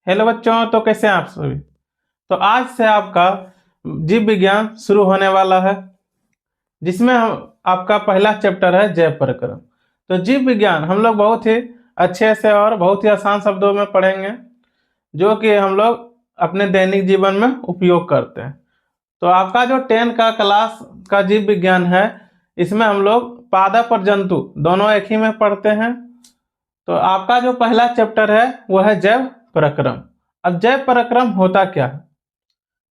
Hello बच्चों, तो कैसे हैं आप सभी। तो आज से आपका जीव विज्ञान शुरू होने वाला है, जिसमें हम आपका पहला चैप्टर है जैव प्रक्रम। तो जीव विज्ञान हम लोग बहुत ही अच्छे से और बहुत ही आसान शब्दों में पढ़ेंगे, जो कि हम लोग अपने दैनिक जीवन में उपयोग करते हैं। तो आपका जो 10 का क्लास का जीव विज्ञान है, इसमें हम लोग पादप और जंतु दोनों एक ही में पढ़ते हैं। तो आपका जो पहला चैप्टर है वह है जैव प्रक्रम। अब जैव प्रक्रम होता क्या है?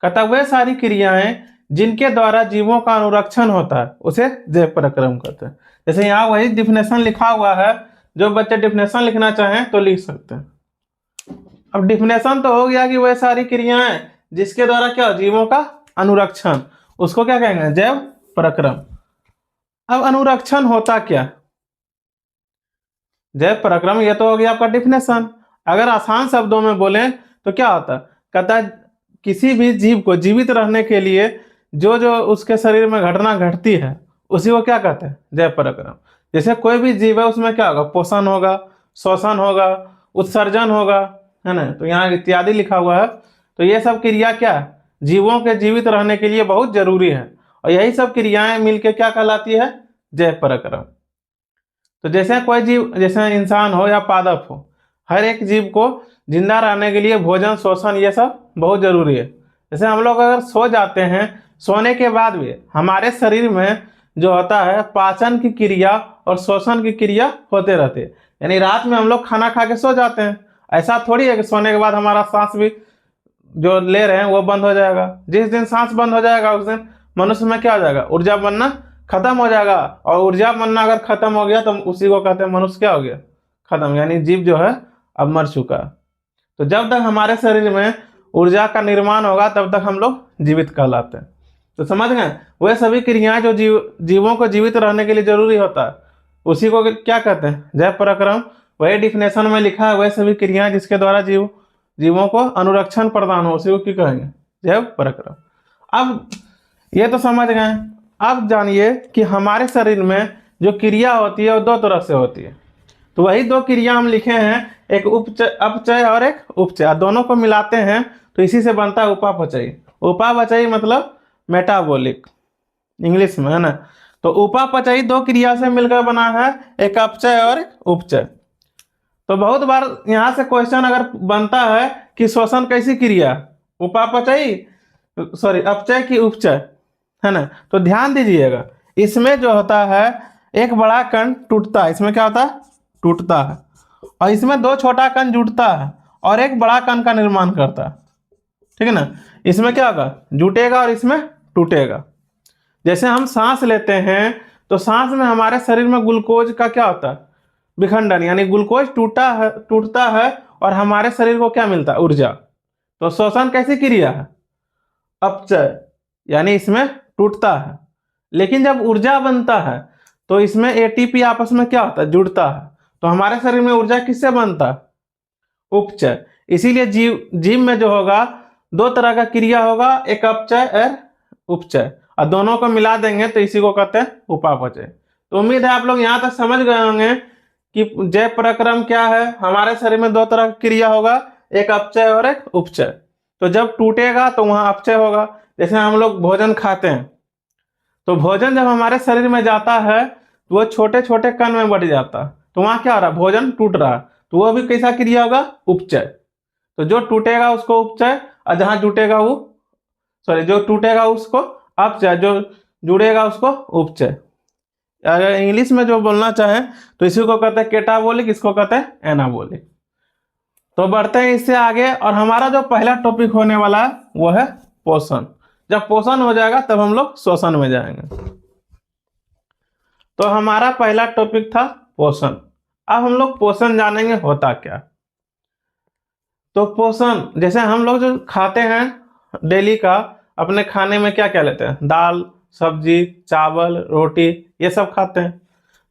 कहता वे सारी क्रियाएं जिनके द्वारा जीवों का अनुरक्षण होता है उसे जैव प्रक्रम कहते हैं। जैसे यहाँ वही डिफिनेशन लिखा हुआ है, जो बच्चे डिफिनेशन लिखना चाहें तो लिख सकते हैं। अब डिफिनेशन तो हो गया कि वह सारी क्रियाएं जिसके द्वारा क्या हो, जीवों का अनुरक्षण, उसको क्या कहेंगे, जैव प्रक्रम। अब अनुरक्षण होता क्या? जैव प्रक्रम ये तो हो गया आपका डिफिनेशन। अगर आसान शब्दों में बोलें तो क्या होता है? कहता है किसी भी जीव को जीवित रहने के लिए जो जो उसके शरीर में घटना घटती है उसी को क्या कहते हैं, जैव प्रक्रम। जैसे कोई भी जीव है उसमें क्या होगा, पोषण होगा, श्वसन होगा, उत्सर्जन होगा, है ना। तो यहाँ इत्यादि लिखा हुआ है। तो ये सब क्रिया क्या है, जीवों के जीवित रहने के लिए बहुत जरूरी है, और यही सब क्रियाएं मिलकर क्या कहलाती है, जैव प्रक्रम। तो जैसे कोई जीव, जैसे इंसान हो या पादप हो, हर एक जीव को जिंदा रहने के लिए भोजन, श्वसन ये सब बहुत जरूरी है। जैसे हम लोग अगर सो जाते हैं, सोने के बाद भी हमारे शरीर में जो होता है पाचन की क्रिया और श्वसन की क्रिया होते रहते हैं। यानी रात में हम लोग खाना खा के सो जाते हैं, ऐसा थोड़ी है कि सोने के बाद हमारा सांस भी जो ले रहे हैं वो बंद हो जाएगा। जिस दिन सांस बंद हो जाएगा उस दिन मनुष्य में क्या हो जाएगा, ऊर्जा बनना खत्म हो जाएगा। और ऊर्जा बनना अगर खत्म हो गया तो उसी को कहते हैं मनुष्य क्या हो गया, खत्म, यानी जीव जो है अब मर चुका। तो जब तक हमारे शरीर में ऊर्जा का निर्माण होगा तब तक हम लोग जीवित कहलाते हैं। तो समझ गए, वह सभी क्रियाएं जो जीवों को जीवित रहने के लिए जरूरी होता है उसी को क्या कहते हैं, जैव प्रक्रम। वही डिफिनेशन में लिखा है, वह सभी क्रियाएं जिसके द्वारा जीवों को अनुरक्षण प्रदान हो उसी को क्या कहेंगे, जैव प्रक्रम। अब ये तो समझ गए। अब जानिए कि हमारे शरीर में जो क्रिया होती है वो दो तरह से होती है। तो वही दो क्रिया हम लिखे हैं, एक अपचय और एक उपचय। दोनों को मिलाते हैं तो इसी से बनता है उपापचयी। उपापचयी मतलब मेटाबॉलिक, इंग्लिश में, है ना। तो उपापचयी दो क्रिया से मिलकर बना है, एक अपचय और एक उपचय। तो बहुत बार यहाँ से क्वेश्चन अगर बनता है कि श्वसन कैसी क्रिया, उपापचयी सॉरी अपचय की उपचय, है ना। तो ध्यान दीजिएगा, इसमें जो होता है एक बड़ा कण टूटता है, इसमें क्या होता है, टूटता है, और इसमें दो छोटा कण जुटता है और एक बड़ा कण का निर्माण करता है, ठीक है ना। इसमें क्या होगा, जुटेगा और इसमें टूटेगा। जैसे हम सांस लेते हैं तो सांस में हमारे शरीर में ग्लूकोज का क्या होता है, विखंडन, यानी ग्लूकोज टूटता है और हमारे शरीर को क्या मिलता है, ऊर्जा। तो श्वसन कैसी क्रिया है, अपचय, यानी इसमें टूटता है। लेकिन जब ऊर्जा बनता है तो इसमें एटीपी आपस में क्या होता है, जुड़ता है। तो हमारे शरीर में ऊर्जा किससे बनता है, उपचय। इसीलिए जीव में जो होगा दो तरह का क्रिया होगा, एक अपचय और उपचय, और दोनों को मिला देंगे तो इसी को कहते हैं उपापचय। तो उम्मीद है आप लोग यहाँ तक समझ गए होंगे कि जैव प्रक्रम क्या है। हमारे शरीर में दो तरह का क्रिया होगा, एक अपचय और एक उपचय। तो जब टूटेगा तो वहां अपचय होगा। जैसे हम लोग भोजन खाते हैं तो भोजन जब हमारे शरीर में जाता है तो वो छोटे छोटे कण में बढ़ जाता है, तो वहां क्या हो रहा है, भोजन टूट रहा है, तो वो भी कैसा क्रिया होगा, उपचय। तो जो टूटेगा उसको उपचय, और जहां जुटेगा वो जो टूटेगा उसको अपचय, जो जुड़ेगा उसको उपचय। अगर इंग्लिश में जो बोलना चाहे तो इसी को कहते हैं केटाबोलिक, इसको कहते हैं एनाबोलिक। तो बढ़ते हैं इससे आगे, और हमारा जो पहला टॉपिक होने वाला है वो है पोषण। जब पोषण हो जाएगा तब हम लोग श्वसन में जाएंगे। तो हमारा पहला टॉपिक था पोषण। अब हम लोग पोषण जानेंगे होता क्या। तो पोषण, जैसे हम लोग जो खाते हैं डेली का, अपने खाने में क्या क्या लेते हैं, दाल, सब्जी, चावल, रोटी, ये सब खाते हैं।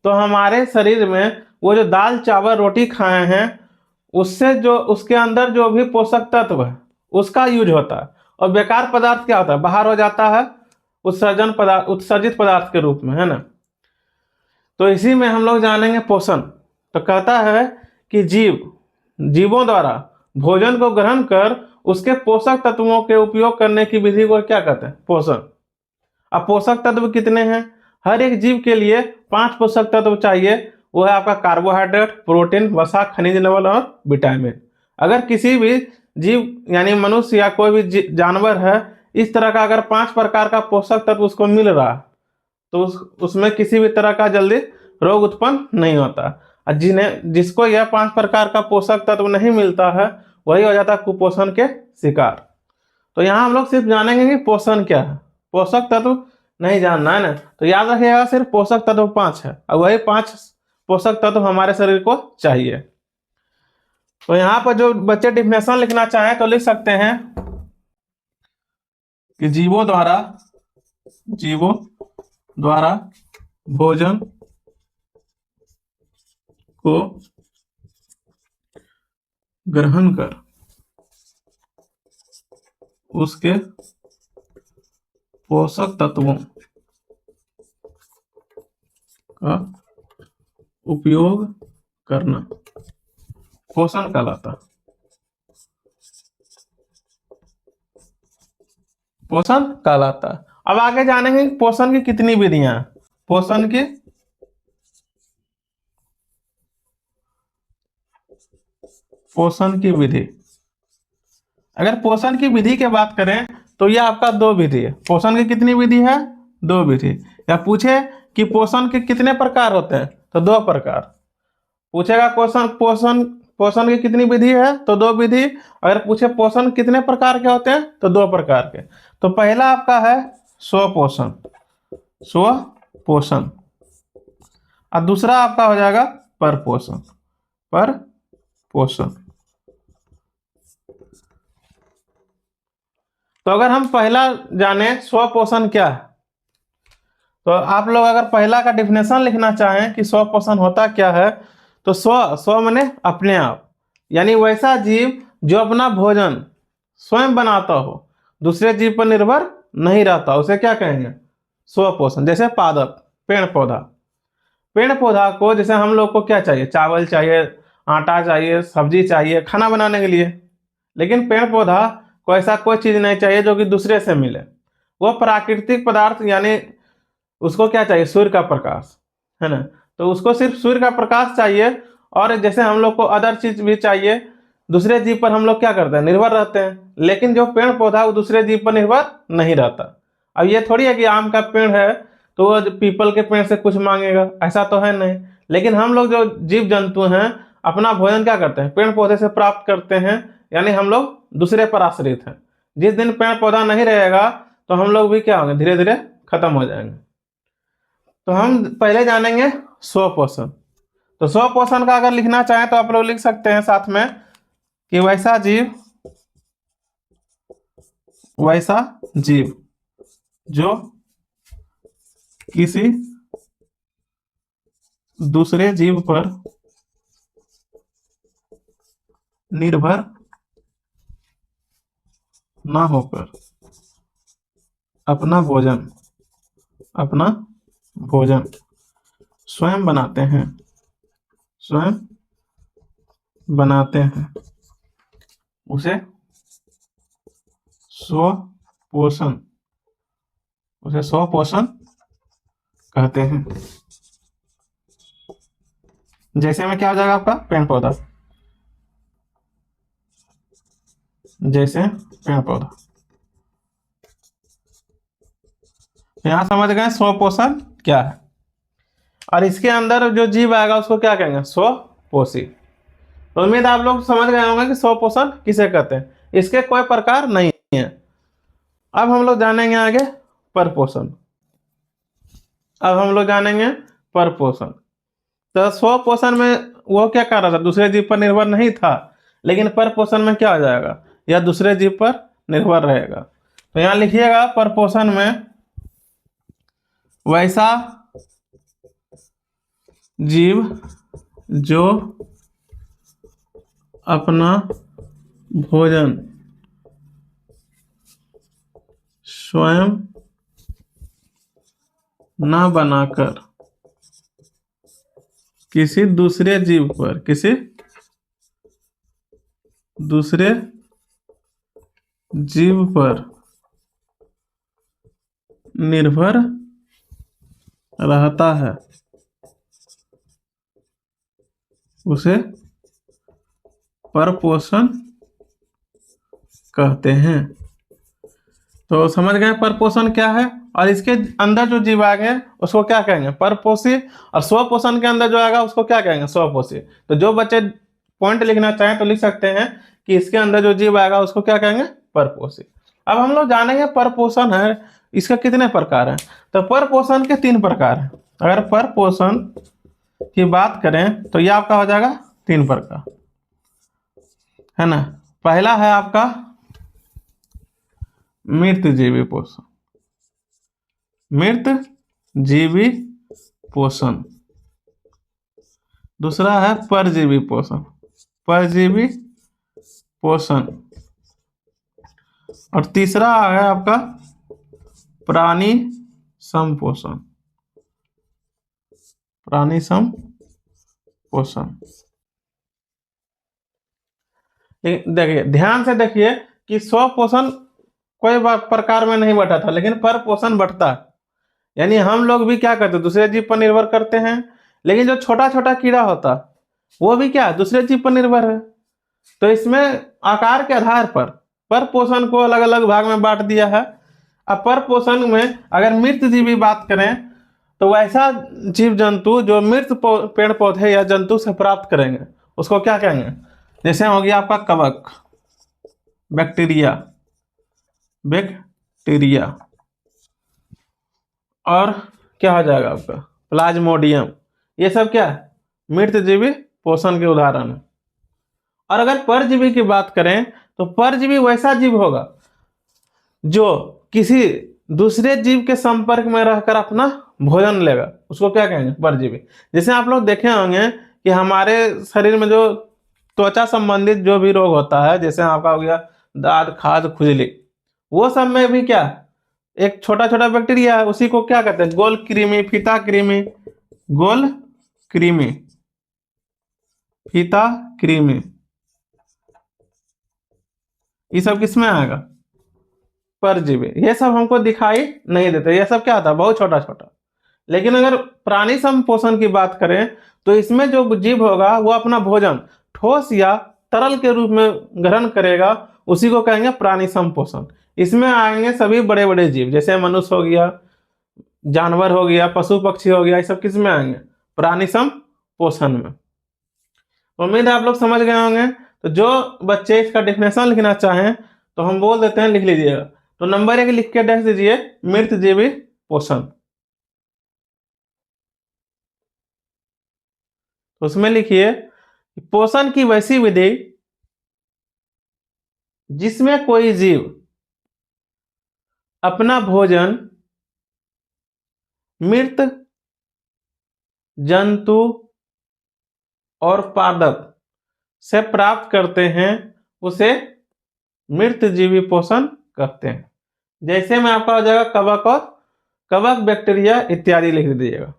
तो हमारे शरीर में वो जो दाल, चावल, रोटी खाए हैं उससे जो उसके अंदर जो भी पोषक तत्व है उसका यूज होता है, और बेकार पदार्थ क्या होता है, बाहर हो जाता है उत्सर्जित पदार्थ के रूप में, है ना। तो इसी में हम लोग जानेंगे पोषण। तो कहता है कि जीवों द्वारा भोजन को ग्रहण कर उसके पोषक तत्वों के उपयोग करने की विधि को क्या कहते हैं? पोषण। अब पोषक तत्व कितने हैं? हर एक जीव के लिए 5 पोषक तत्व चाहिए। वो है आपका कार्बोहाइड्रेट, प्रोटीन, वसा, खनिज लवण और विटामिन। अगर किसी भी जीव यानी मनुष्य या कोई भी जानवर है, इस तरह का अगर 5 प्रकार का पोषक तत्व उसको मिल रहा तो उसमें किसी भी तरह का जल्दी रोग उत्पन्न नहीं होता। और जिसको यह 5 प्रकार का पोषक तत्व नहीं मिलता है, वही हो जाता है कुपोषण के शिकार। तो यहाँ हम लोग सिर्फ जानेंगे कि पोषण क्या है, पोषक तत्व नहीं जानना है ना। तो याद रखिएगा सिर्फ पोषक तत्व 5 है और वही 5 पोषक तत्व हमारे शरीर को चाहिए। तो यहाँ पर जो बच्चे डिफिनेशन लिखना चाहें तो लिख सकते हैं कि जीवों द्वारा भोजन को ग्रहण कर उसके पोषक तत्वों का उपयोग करना पोषण कहलाता। पोषण कहलाता। अब आगे जानेंगे पोषण की कितनी विधियां। पोषण की विधि, अगर पोषण की विधि की बात करें तो यह आपका 2 विधि है। पोषण की कितनी विधि है? 2 विधि। या पूछे कि पोषण के कितने प्रकार होते हैं तो 2 प्रकार। पूछेगा क्वेश्चन पोषण की कितनी विधि है तो 2 विधि। अगर पूछे पोषण कितने प्रकार के होते हैं तो 2 प्रकार के। तो पहला आपका है स्वपोषण और दूसरा आपका हो जाएगा परपोषण। तो अगर हम पहला जाने स्वपोषण क्या है, तो आप लोग अगर पहला का डिफिनेशन लिखना चाहें कि स्वपोषण होता क्या है, तो स्व माने अपने आप, यानी वैसा जीव जो अपना भोजन स्वयं बनाता हो, दूसरे जीव पर निर्भर नहीं रहता, उसे क्या कहेंगे? स्वपोषण। जैसे पादप, पेड़ पौधा को जैसे हम लोग को क्या चाहिए? चावल चाहिए, आटा चाहिए, सब्जी चाहिए खाना बनाने के लिए। लेकिन पेड़ पौधा को ऐसा कोई चीज नहीं चाहिए जो कि दूसरे से मिले। वो प्राकृतिक पदार्थ यानी उसको क्या चाहिए? सूर्य का प्रकाश, है ना। तो उसको सिर्फ सूर्य का प्रकाश चाहिए। और जैसे हम लोग को अदर चीज भी चाहिए, दूसरे जीव पर हम लोग क्या करते हैं? निर्भर रहते हैं। लेकिन जो पेड़ पौधा वो दूसरे जीव पर निर्भर नहीं रहता। अब ये थोड़ी है कि आम का पेड़ है तो वो पीपल के पेड़ से कुछ मांगेगा, ऐसा तो है नहीं। लेकिन हम लोग जो जीव जंतु हैं अपना भोजन क्या करते हैं? पेड़ पौधे से प्राप्त करते हैं, यानी हम लोग दूसरे पर आश्रित हैं। जिस दिन पेड़ पौधा नहीं रहेगा तो हम लोग भी क्या होंगे? धीरे धीरे खत्म हो जाएंगे। तो हम पहले जानेंगे स्वपोषण। तो स्वपोषण का अगर लिखना चाहें तो आप लोग लिख सकते हैं साथ में कि वैसा जीव जो किसी दूसरे जीव पर निर्भर ना होकर अपना भोजन स्वयं बनाते हैं उसे स्वपोषण कहते हैं। जैसे में क्या हो जाएगा आपका? पेड़ पौधा। जैसे पेड़ पौधा, यहां समझ गए स्वपोषण क्या है। और इसके अंदर जो जीव आएगा उसको क्या कहेंगे? स्वपोषी। तो उम्मीद आप लोग समझ गए होंगे कि स्वपोषण किसे कहते हैं। इसके कोई प्रकार नहीं है। अब हम लोग जानेंगे आगे परपोषण। तो स्वपोषण में वो क्या कर रहा था? दूसरे जीव पर निर्भर नहीं था। लेकिन परपोषण में क्या हो जाएगा? या दूसरे जीव पर निर्भर रहेगा। तो यहां लिखिएगा परपोषण में वैसा जीव जो अपना भोजन स्वयं न बनाकर किसी दूसरे जीव दूसरे जीव पर निर्भर रहता है उसे परपोषण कहते हैं। तो समझ गए परपोषण क्या है, और इसके अंदर जो जीव आ गए उसको क्या कहेंगे, परपोषी, और स्वपोषण के अंदर जो आएगा उसको क्या कहेंगे, स्वपोषी। तो जो बच्चे पॉइंट लिखना चाहें तो लिख सकते हैं कि इसके अंदर जो जीव आएगा उसको क्या कहेंगे, परपोषी। अब हम लोग जानेंगे परपोषण है इसका कितने प्रकार है। तो परपोषण के 3 प्रकार हैं। अगर परपोषण की बात करें तो यह आपका हो जाएगा 3 प्रकार, है ना। पहला है आपका मृत जीवी पोषण, मृत जीवी पोषण। दूसरा है परजीवी पोषण, परजीवी पोषण। और तीसरा है आपका प्राणी संपोषण, प्राणी संपोषण। देखिए ध्यान से देखिए कि स्वपोषण कोई प्रकार में नहीं बढ़ा था, लेकिन परपोषण बढ़ता है। यानी हम लोग भी क्या करते हैं, दूसरे जीव पर निर्भर करते हैं, लेकिन जो छोटा छोटा कीड़ा होता वो भी क्या दूसरे जीव पर निर्भर है। तो इसमें आकार के आधार पर परपोषण को अलग अलग भाग में बांट दिया है। अब परपोषण में अगर मृत जीवी बात करें तो वैसा जीव जंतु जो मृत पेड़ पौधे या जंतु से प्राप्त करेंगे उसको क्या कहेंगे। जैसे हो गया आपका कवक, बैक्टीरिया, बैक्टीरिया, और क्या हो जाएगा आपका प्लाज्मोडियम। ये सब क्या मृत जीवी पोषण के उदाहरण है। और अगर परजीवी की बात करें तो परजीवी वैसा जीव होगा जो किसी दूसरे जीव के संपर्क में रहकर अपना भोजन लेगा, उसको क्या कहेंगे, परजीवी। जैसे आप लोग देखे होंगे कि हमारे शरीर में जो त्वचा संबंधित जो भी रोग होता है, जैसे आपका हो गया दाद, खाज, खुजली, वो सब में भी क्या एक छोटा छोटा बैक्टीरिया है, उसी को क्या कहते हैं, गोल कृमि, फीता कृमि, गोल कृमि, फीता कृमि। ये सब किसमें आएगा, परजीवी। ये सब हमको दिखाई नहीं देते, ये सब क्या आता है बहुत छोटा छोटा। लेकिन अगर प्राणी संपोषण की बात करें तो इसमें जो जीव होगा वो अपना भोजन ठोस या तरल के रूप में ग्रहण करेगा, उसी को कहेंगे प्राणी संपोषण। इसमें आएंगे सभी बड़े बड़े जीव, जैसे मनुष्य हो गया, जानवर हो गया, पशु पक्षी हो गया, ये सब किस में आएंगे, प्राणी संपोषण में। उम्मीद है आप लोग समझ गए होंगे। तो जो बच्चे इसका डेफिनेशन लिखना चाहें तो हम बोल देते हैं, लिख लीजिएगा। तो नंबर 1 लिख के देख दीजिए, मृत जीवी पोषण। उसमें लिखिए पोषण की वैसी विधि जिसमें कोई जीव अपना भोजन मृत जंतु और पादप से प्राप्त करते हैं, उसे मृत जीवी पोषण कहते हैं। जैसे में आपका हो जाएगा कवक, और कवक, बैक्टीरिया इत्यादि लिख दीजिएगा।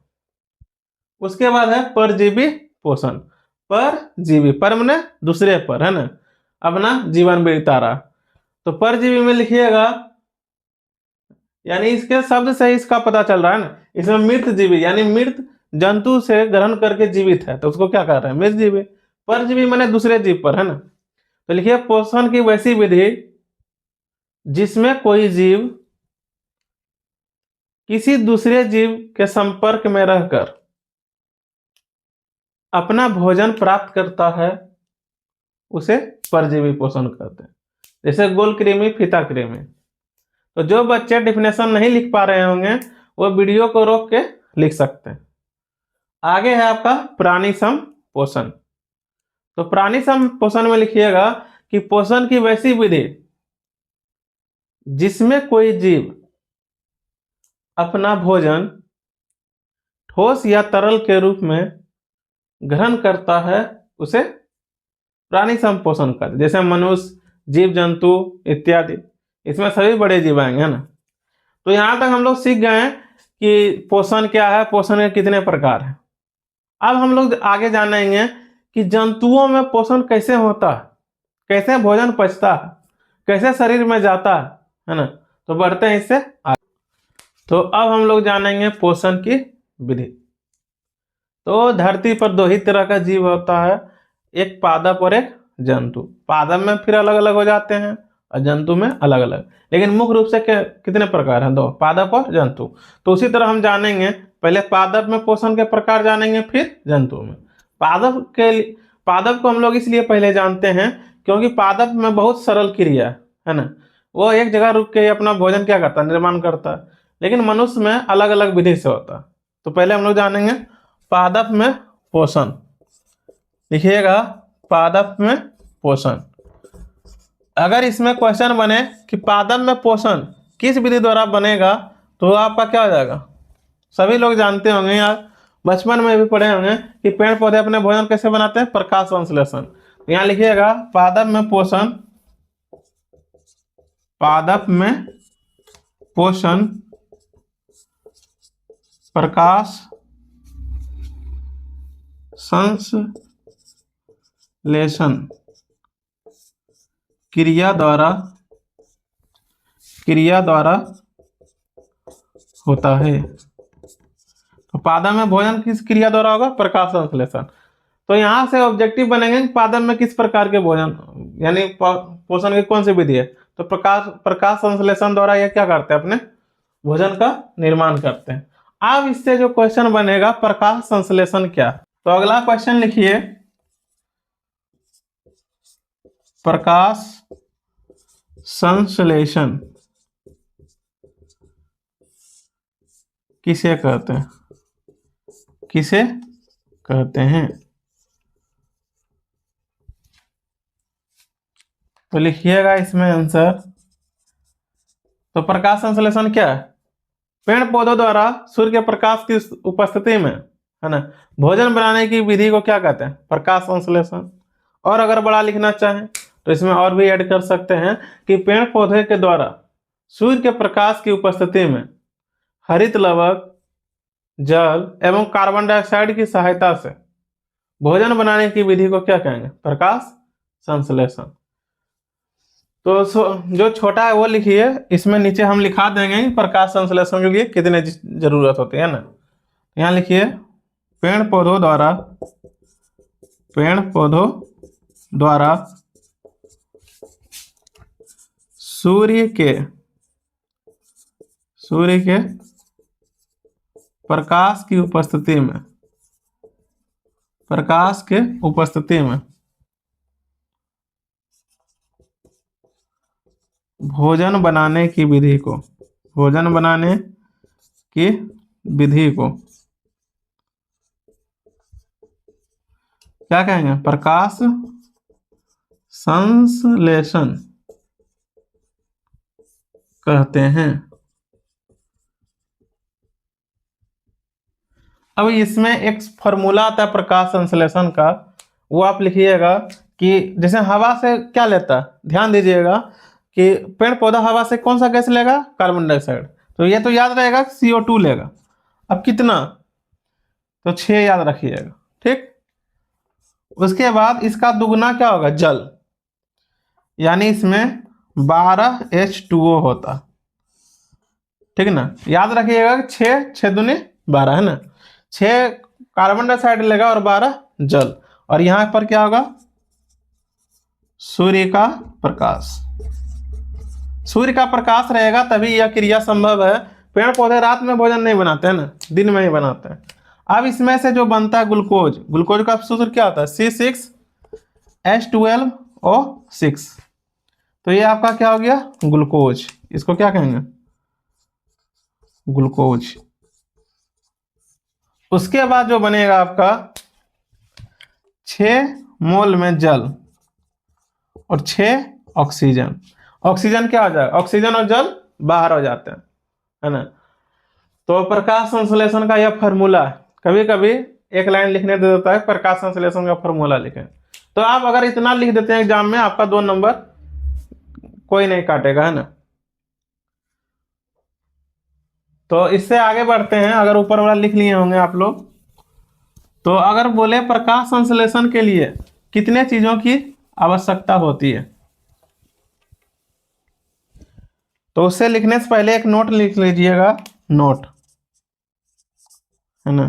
उसके बाद है परजीवी पोषण। परजीवी, पर मने दूसरे पर, है ना, अपना जीवन बिता रहा। तो परजीवी में लिखिएगा, यानी इसके शब्द से ही इसका पता चल रहा है ना, इसमें मृत जीवी यानी मृत जंतु से ग्रहण करके जीवित है, तो उसको क्या कर रहे हैं, मृत जीवी। परजीवी माने दूसरे जीव पर, है ना। तो लिखिए पोषण की वैसी विधि जिसमें कोई जीव किसी दूसरे जीव के संपर्क में रहकर अपना भोजन प्राप्त करता है, उसे परजीवी पोषण कहते हैं। जैसे गोल कृमि, फीता कृमि। तो जो बच्चे डेफिनेशन नहीं लिख पा रहे होंगे वो वीडियो को रोक के लिख सकते हैं। आगे है आपका प्राणी संपोषण। तो प्राणी संपोषण में लिखिएगा कि पोषण की वैसी विधि जिसमें कोई जीव अपना भोजन ठोस या तरल के रूप में ग्रहण करता है, उसे प्राणी संपोषण कहते हैं। जैसे मनुष्य, जीव जंतु इत्यादि, इसमें सभी बड़े जीव आएंगे, है ना। तो यहां तक हम लोग सीख गए हैं कि पोषण क्या है, पोषण के कितने प्रकार हैं। अब हम लोग आगे जानेंगे कि जंतुओं में पोषण कैसे होता है, कैसे भोजन पचता है, कैसे शरीर में जाता है ना। तो बढ़ते हैं इससे आगे। तो अब हम लोग जानेंगे पोषण की विधि। तो धरती पर दो ही तरह का जीव होता है, एक पादप और एक जंतु। पादप में फिर अलग अलग हो जाते हैं और जंतु में अलग अलग, लेकिन मुख्य रूप से कितने प्रकार हैं, दो, पादप और जंतु। तो उसी तरह हम जानेंगे, पहले पादप में पोषण के प्रकार जानेंगे, फिर जंतु में। पादप को हम लोग इसलिए पहले जानते हैं क्योंकि पादप में बहुत सरल क्रिया है ना, वो एक जगह रुक के अपना भोजन क्या करता है, निर्माण करता है। लेकिन मनुष्य में अलग अलग विधि से होता है। तो पहले हम लोग जानेंगे पादप में पोषण। लिखिएगा पादप में पोषण। अगर इसमें क्वेश्चन बने कि पादप में पोषण किस विधि द्वारा बनेगा, तो आपका क्या हो जाएगा, सभी लोग जानते होंगे यार, बचपन में भी पढ़े होंगे कि पेड़ पौधे अपने भोजन कैसे बनाते हैं, प्रकाश संश्लेषण। यहाँ लिखिएगा पादप में पोषण, पादप में पोषण प्रकाश संश्लेषण क्रिया द्वारा होता है। तो पादप में भोजन किस क्रिया द्वारा होगा, प्रकाश संश्लेषण। तो यहां से ऑब्जेक्टिव बनेंगे पादप में किस प्रकार के भोजन यानी पोषण की कौन सी विधि है। तो प्रकाश संश्लेषण द्वारा ये क्या करते हैं, अपने भोजन का निर्माण करते हैं। अब इससे जो क्वेश्चन बनेगा प्रकाश संश्लेषण क्या, तो अगला क्वेश्चन लिखिए प्रकाश संश्लेषण किसे कहते हैं, किसे कहते हैं। तो लिखिएगा इसमें आंसर। तो प्रकाश संश्लेषण क्या है, पेड़ पौधों द्वारा सूर्य के प्रकाश की उपस्थिति में है ना भोजन बनाने की विधि को क्या कहते हैं, प्रकाश संश्लेषण। और अगर बड़ा लिखना चाहें तो इसमें और भी ऐड कर सकते हैं कि पेड़ पौधे के द्वारा सूर्य के प्रकाश की उपस्थिति में हरित लवक, जल एवं कार्बन डाइऑक्साइड की सहायता से भोजन बनाने की विधि को क्या कहेंगे, प्रकाश संश्लेषण। तो जो छोटा है वो लिखिए, इसमें नीचे हम लिखा देंगे प्रकाश संश्लेषण के लिए कितने जरूरत होती है ना। यहाँ लिखिए पेड़ पौधों द्वारा सूर्य के प्रकाश की उपस्थिति में भोजन बनाने की विधि को क्या कहेंगे, प्रकाश संश्लेषण कहते हैं। अब इसमें एक फॉर्मूला आता है प्रकाश संश्लेषण का, वो आप लिखिएगा कि जैसे हवा से क्या लेता है, ध्यान दीजिएगा कि पेड़ पौधा हवा से कौन सा गैस लेगा, कार्बन डाइऑक्साइड। तो ये तो याद रहेगा CO2 लेगा। अब कितना, तो 6 याद रखिएगा, ठीक। उसके बाद इसका दुगना क्या होगा, जल, यानी इसमें 12 H2O होता, ठीक ना। याद रखिएगा 6 दूनी 12 है ना, 6 कार्बन डाइऑक्साइड लेगा और 12 जल। और यहां पर क्या होगा, सूर्य का प्रकाश रहेगा तभी यह क्रिया संभव है। पेड़ पौधे रात में भोजन नहीं बनाते हैं ना, दिन में ही बनाते हैं। अब इसमें से जो बनता है ग्लूकोज का सूत्र क्या होता है, C6H12O6। तो ये आपका क्या हो गया, ग्लूकोज। इसको क्या कहेंगे, ग्लूकोज। उसके बाद जो बनेगा आपका 6 मोल में जल और 6 ऑक्सीजन। ऑक्सीजन क्या हो जाएगा, ऑक्सीजन और जल बाहर हो जाते हैं, है ना। तो प्रकाश संश्लेषण का यह फॉर्मूला है। कभी कभी एक लाइन लिखने दे देता है प्रकाश संश्लेषण का फॉर्मूला लिखें। तो आप अगर इतना लिख देते हैं एग्जाम में, आपका 2 नंबर कोई नहीं काटेगा, है ना। तो इससे आगे बढ़ते हैं। अगर ऊपर वाला लिख लिए होंगे आप लोग, तो अगर बोले प्रकाश संश्लेषण के लिए कितने चीजों की आवश्यकता होती है। तो उससे लिखने से पहले एक नोट लिख लीजिएगा, नोट, है ना,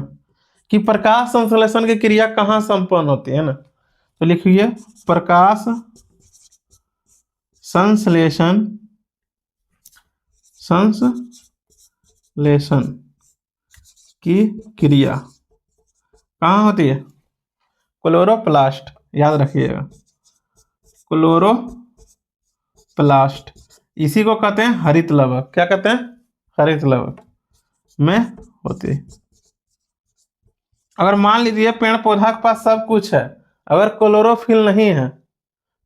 कि प्रकाश संश्लेषण की क्रिया कहाँ संपन्न होती है ना। तो लिखिए प्रकाश संश्लेषण संश्लेषण की क्रिया कहाँ होती है? क्लोरोप्लास्ट, याद रखिएगा, क्लोरोप्लास्ट, इसी को कहते हैं हरित लवक। क्या कहते हैं? हरित लवक में होती है। अगर मान लीजिए पेड़ पौधा के पास सब कुछ है, अगर क्लोरोफिल नहीं है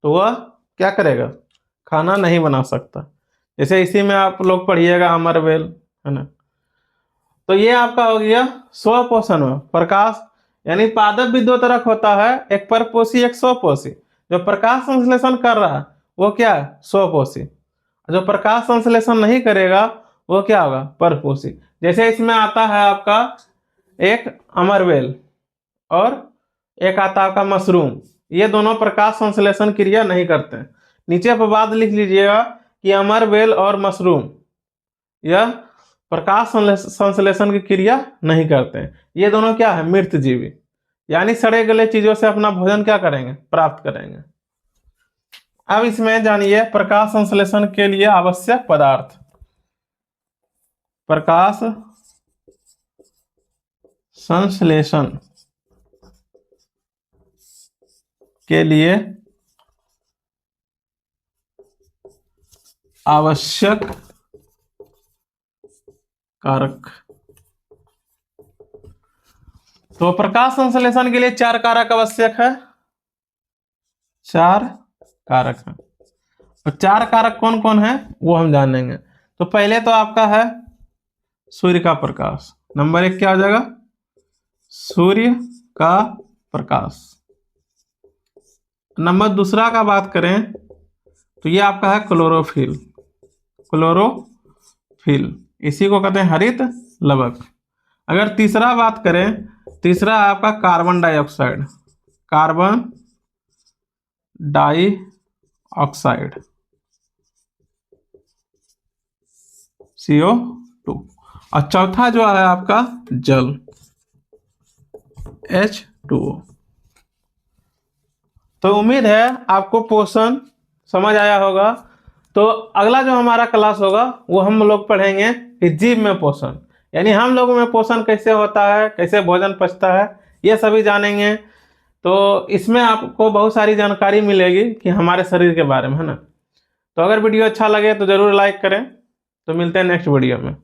तो वह क्या करेगा? खाना नहीं बना सकता। जैसे इसी में आप लोग पढ़िएगा अमरवेल, है ना। तो ये आपका हो गया स्वपोषण में प्रकाश, यानी पादप भी दो तरह होता है, एक परपोषी एक स्वपोषी। जो प्रकाश संश्लेषण कर रहा है वो क्या है? स्वपोषी। जो प्रकाश संश्लेषण नहीं करेगा वो क्या होगा? परपोषी। जैसे इसमें आता है आपका एक अमरवेल और एक आता है आपका मशरूम, ये दोनों प्रकाश संश्लेषण क्रिया नहीं करते हैं। नीचे पर बात लिख लीजिएगा कि अमरवेल और मशरूम यह प्रकाश संश्लेषण की क्रिया नहीं करते हैं। ये दोनों क्या है? मृत जीवी, यानी सड़े गले चीजों से अपना भोजन क्या करेंगे? प्राप्त करेंगे। अब इसमें जानिए प्रकाश संश्लेषण के लिए आवश्यक पदार्थ। प्रकाश संश्लेषण के लिए आवश्यक कारक। तो प्रकाश संश्लेषण के लिए 4 कारक आवश्यक है, 4 कारक है। तो 4 कारक कौन कौन है वो हम जानेंगे। तो पहले तो आपका है सूर्य का प्रकाश, नंबर 1 क्या हो जाएगा? सूर्य का प्रकाश। नंबर दूसरा का बात करें तो ये आपका है क्लोरोफिल, क्लोरोफिल, इसी को कहते हैं हरित लवक। अगर तीसरा बात करें, तीसरा आपका carbon dioxide, carbon dioxide, CO2। और चौथा जो है आपका जल, H2O। तो उम्मीद है आपको पोषण समझ आया होगा। तो अगला जो हमारा क्लास होगा वो हम लोग पढ़ेंगे कि जीव में पोषण, यानी हम लोगों में पोषण कैसे होता है, कैसे भोजन पचता है, ये सभी जानेंगे। तो इसमें आपको बहुत सारी जानकारी मिलेगी कि हमारे शरीर के बारे में, है ना। तो अगर वीडियो अच्छा लगे तो जरूर लाइक करें। तो मिलते हैं नेक्स्ट वीडियो में।